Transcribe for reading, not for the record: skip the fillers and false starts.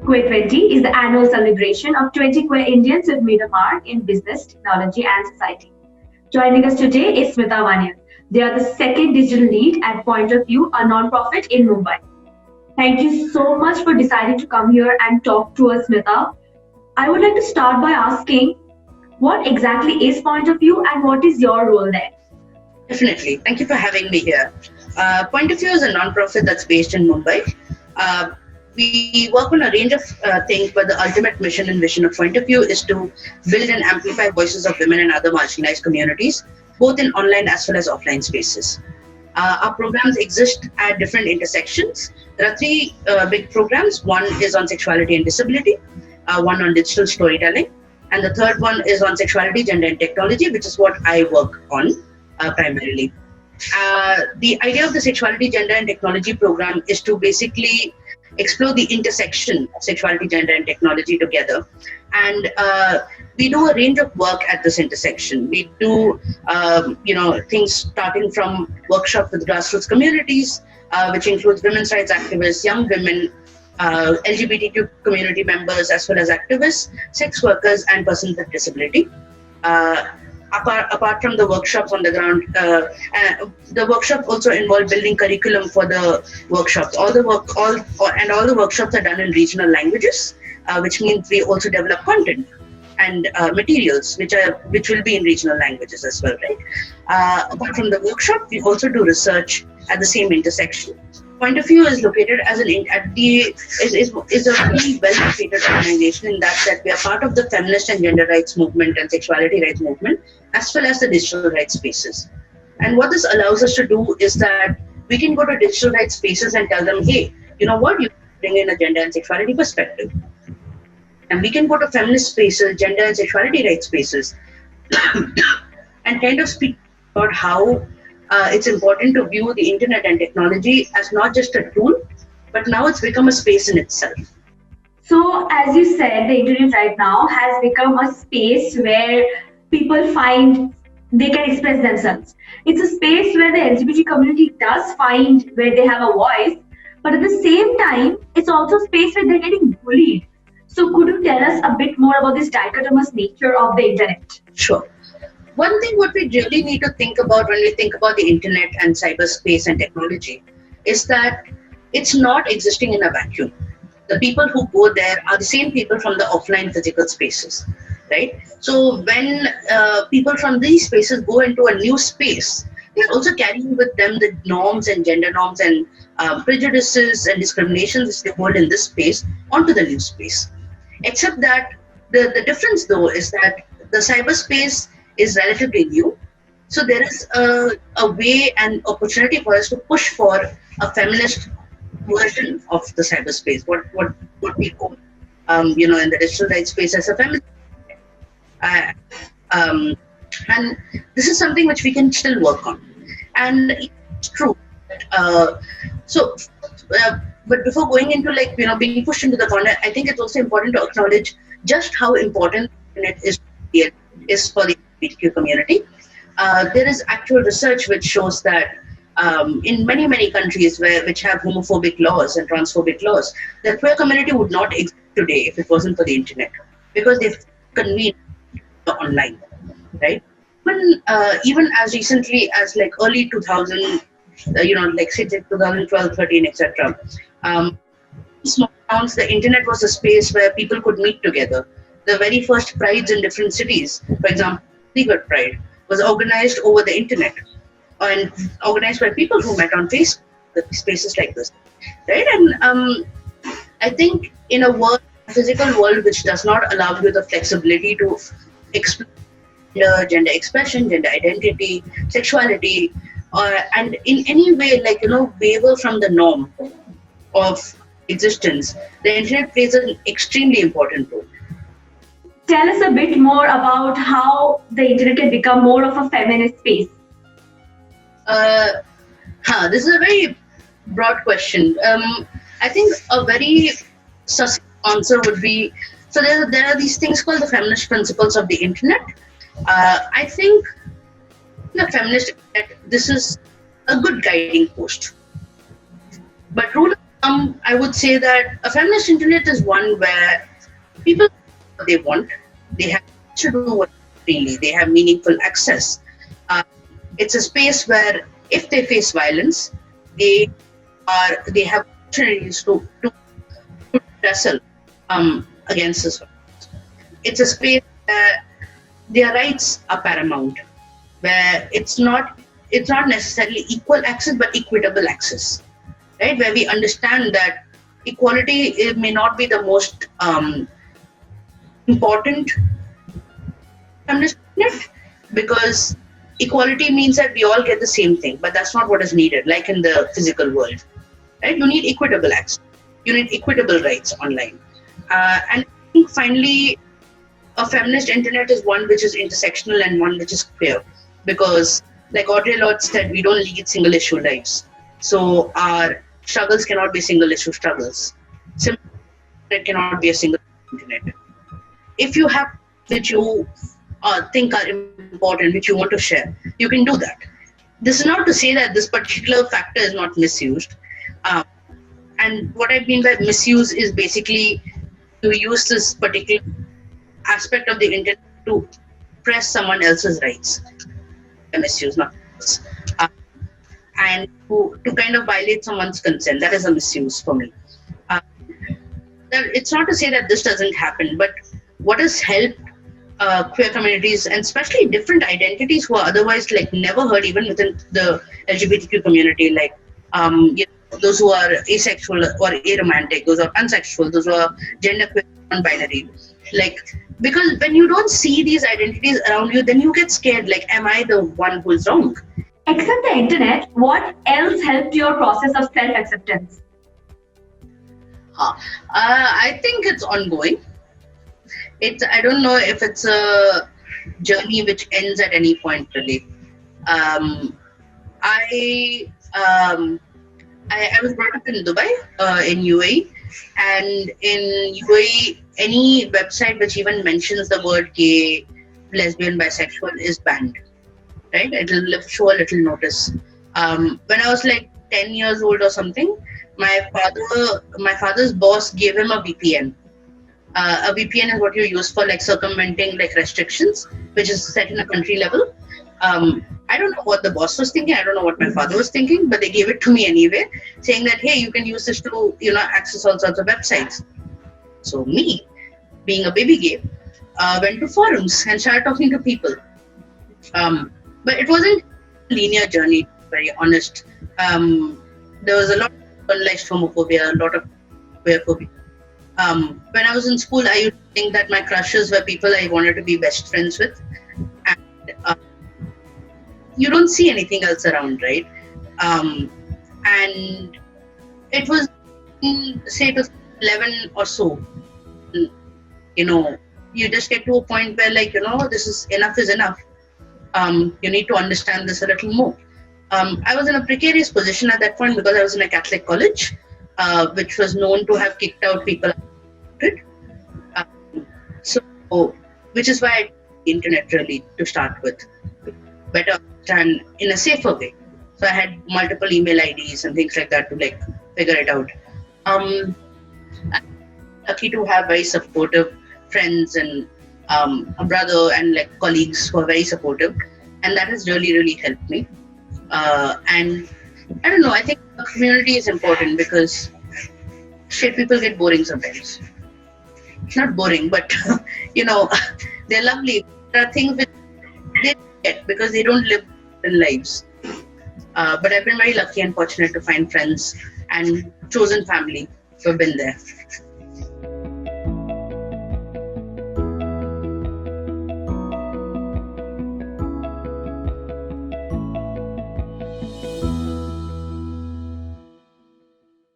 QueerTWENTY is the annual celebration of 20 queer Indians who've made a mark in business, technology, and society. Joining us today is Smita Vanniyar. They are the second digital lead at Point of View, a non-profit in Mumbai. Thank you so much for deciding to come here and talk to us, Smita. I would like to start by asking, what exactly is Point of View and what is your role there? Definitely. Thank you for having me here. Point of View is a non-profit that's based in Mumbai. We work on a range of things, but the ultimate mission and vision of Point of View is to build and amplify voices of women and other marginalized communities, both in online as well as offline spaces. Our programs exist at different intersections. There are three big programs. One is on sexuality and disability, one on digital storytelling, and the third one is on sexuality, gender, and technology, which is what I work on primarily. The idea of the sexuality, gender, and technology program is to basically explore the intersection of sexuality, gender, and technology together. And we do a range of work at this intersection. We do, things starting from workshops with grassroots communities, which includes women's rights activists, young women, LGBTQ community members, as well as activists, sex workers, and persons with disability. Apart from the workshops on the ground, the workshops also involve building curriculum for the workshops. All the workshops are done in regional languages, which means we also develop content and materials which will be in regional languages as well, right? Apart from the workshop, we also do research at the same intersection. Point of View is located is a really well-located organization in that we are part of the feminist and gender rights movement and sexuality rights movement, as well as the digital rights spaces. And what this allows us to do is that we can go to digital rights spaces and tell them, hey, you know what, you bring in a gender and sexuality perspective. And we can go to feminist spaces, gender and sexuality rights spaces, and kind of speak about how it's important to view the internet and technology as not just a tool, but now it's become a space in itself. So, as you said, the internet right now has become a space where people find they can express themselves. It's a space where the LGBT community does find where they have a voice, but at the same time, it's also a space where they're getting bullied. So, could you tell us a bit more about this dichotomous nature of the internet? Sure. One thing what we really need to think about when we think about the internet and cyberspace and technology is that it's not existing in a vacuum. The people who go there are the same people from the offline physical spaces, right? So when people from these spaces go into a new space, they're also carrying with them the norms and gender norms and prejudices and discriminations they hold in this space onto the new space. Except that the difference though is that the cyberspace is relatively new. So there is a way and opportunity for us to push for a feminist version of the cyberspace, what we call, in the digital rights space as a feminist. And this is something which we can still work on. And it's true. But before going into being pushed into the corner, I think it's also important to acknowledge just how important the internet is for the LGBTQ community. There is actual research which shows that in many countries which have homophobic laws and transphobic laws, the queer community would not exist today if it wasn't for the internet, because they've convened online, right? Even as recently as early 2000, say 2012, 13, etc. Small towns, the internet was a space where people could meet together. The very first prides in different cities, for example, Good Pride, was organized over the internet and organized by people who met on Facebook, spaces like this, right? And I think in a physical world which does not allow you the flexibility to explore gender expression, gender identity, sexuality, and in any way, waver from the norm of existence, the internet plays an extremely important role. Tell us a bit more about how the internet can become more of a feminist space. This is a very broad question. I think a very succinct answer would be, so there are these things called the feminist principles of the internet. I think the feminist internet, this is a good guiding post. But rule of I would say that a feminist internet is one where people do what they want. They have to do what freely. They have meaningful access. Uh, it's a space where, if they face violence, they they have opportunities to wrestle against this. It's a space where their rights are paramount, where it's not necessarily equal access but equitable access, right? Where we understand that equality, it may not be the most important understand, because equality means that we all get the same thing, but that's not what is needed, like in the physical world, right? You need equitable access, you need equitable rights online. And I think finally, a feminist internet is one which is intersectional and one which is queer, because like Audre Lorde said, we don't lead single issue lives, so our struggles cannot be single issue struggles. It cannot be a single internet. If you have which you think are important, which you want to share, you can do that. This is not to say that this particular factor is not misused. Um, and what I mean by misuse is basically to use this particular aspect of the internet to press someone else's rights. Misuse, not uh, and to kind of violate someone's consent. That is a misuse for me. Uh, it's not to say that this doesn't happen, but what has helped queer communities, and especially different identities who are otherwise like never heard even within the LGBTQ community, like those who are asexual or aromantic, those are unsexual, those who are genderqueer, non-binary, like, because when you don't see these identities around you, then you get scared, like, am I the one who's wrong? Except the internet, what else helped your process of self-acceptance? I think it's ongoing. I don't know if it's a journey which ends at any point, really. I was brought up in Dubai, in UAE, and in UAE, any website which even mentions the word gay, lesbian, bisexual is banned, right? It'll show a little notice. When I was like 10 years old or something, my father's boss gave him a VPN. A VPN is what you use for like circumventing like restrictions, which is set in a country level. I don't know what the boss was thinking. I don't know what my father was thinking, but they gave it to me anyway, saying that, hey, you can use this to, access all sorts of websites. So me, being a baby gay, went to forums and started talking to people. But it wasn't a linear journey, to be very honest. There was a lot of internalized homophobia, a lot of queerphobia. When I was in school, I used to think that my crushes were people I wanted to be best friends with. And you don't see anything else around, right? And it was, say, it was 11 or so. You just get to a point where, like, this is enough. You need to understand this a little more. I was in a precarious position at that point because I was in a Catholic college, which was known to have kicked out people. So, which is why I did the internet really to start with, better understand in a safer way. So I had multiple email IDs and things like that to like figure it out. I'm lucky to have very supportive friends and a brother and like colleagues who are very supportive, and that has really helped me. And I don't know, I think the community is important because people get boring sometimes. Not boring, but they're lovely. There are things which they get because they don't live in lives. But I've been very lucky and fortunate to find friends and chosen family who have been there.